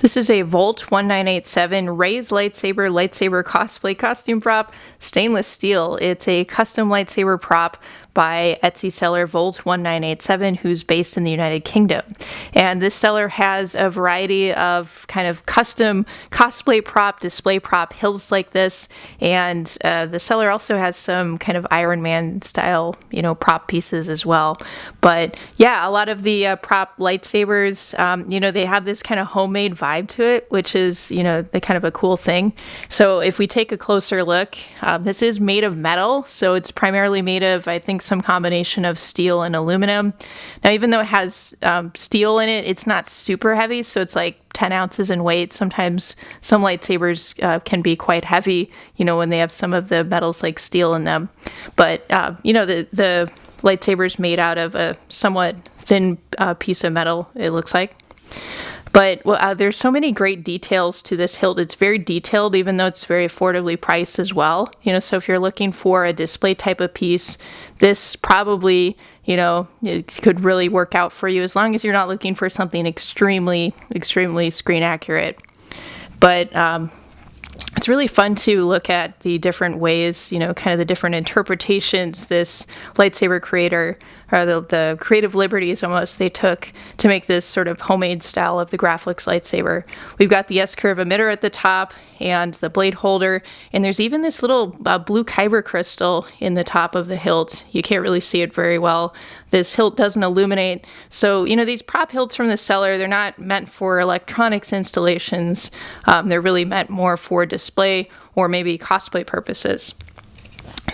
This is a Volt1987 Ray's lightsaber cosplay costume prop, stainless steel. It's a custom lightsaber prop by Etsy seller Volt1987, who's based in the United Kingdom. And this seller has a variety of kind of custom cosplay prop, display prop hilts like this. And the seller also has some kind of Iron Man style, prop pieces as well. But yeah, a lot of the prop lightsabers, they have this kind of homemade vibe to it, which is, the kind of a cool thing. So if we take a closer look, this is made of metal. So it's primarily made of, I think, some combination of steel and aluminum. Now, even though it has steel in it, it's not super heavy. So it's like 10 ounces in weight. Sometimes some lightsabers can be quite heavy, when they have some of the metals like steel in them. But, the lightsaber's made out of a somewhat thin piece of metal, it looks like. But there's so many great details to this hilt. It's very detailed, even though it's very affordably priced as well. So if you're looking for a display type of piece, this probably, it could really work out for you, as long as you're not looking for something extremely screen accurate. But it's really fun to look at the different ways, kind of the different interpretations this lightsaber creator, or the creative liberties almost, they took to make this sort of homemade style of the Graflex lightsaber. We've got the S-curve emitter at the top and the blade holder, and there's even this little blue kyber crystal in the top of the hilt. You can't really see it very well. This hilt doesn't illuminate. So, these prop hilts from the seller, they're not meant for electronics installations. They're really meant more for display or maybe cosplay purposes.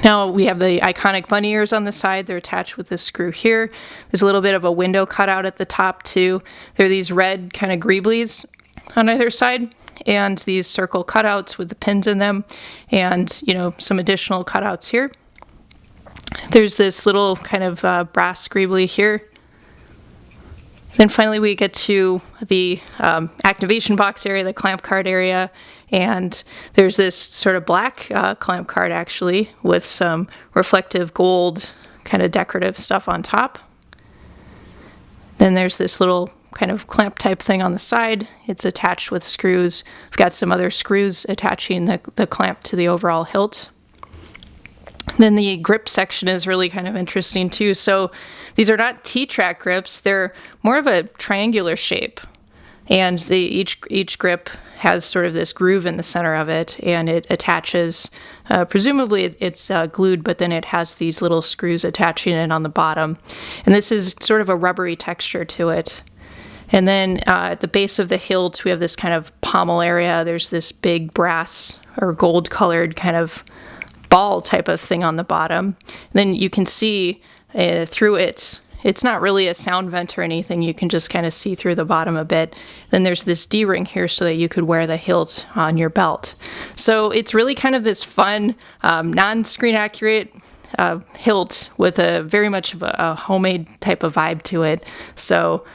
Now we have the iconic bunny ears on the side. They're attached with this screw here. There's a little bit of a window cutout at the top too. There are these red kind of greeblies on either side, and these circle cutouts with the pins in them, and some additional cutouts here. There's this little kind of brass greebly here. Then finally we get to the activation box area, the clamp card area, and there's this sort of black clamp card actually with some reflective gold kind of decorative stuff on top. Then there's this little kind of clamp type thing on the side. It's attached with screws. We've got some other screws attaching the clamp to the overall hilt. Then the grip section is really kind of interesting too. So these are not T-track grips. They're more of a triangular shape. And each grip has sort of this groove in the center of it, and it attaches, presumably it's glued, but then it has these little screws attaching it on the bottom. And this is sort of a rubbery texture to it. And then at the base of the hilt, we have this kind of pommel area. There's this big brass or gold colored kind of ball type of thing on the bottom. And then you can see through it. It's not really a sound vent or anything. You can just kind of see through the bottom a bit. Then there's this D-ring here so that you could wear the hilt on your belt. So it's really kind of this fun, non-screen accurate hilt with a very much of a homemade type of vibe to it. So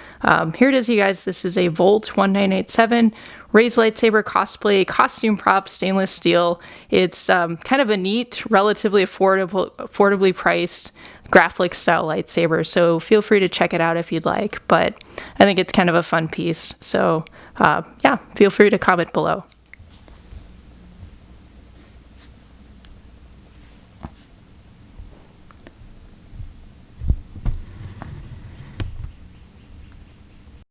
here it is, you guys. This is a Volt1987 Ray's lightsaber cosplay costume prop, stainless steel. It's kind of a neat, relatively affordably priced Graflex style lightsaber. So feel free to check it out if you'd like. But I think it's kind of a fun piece. So yeah, feel free to comment below.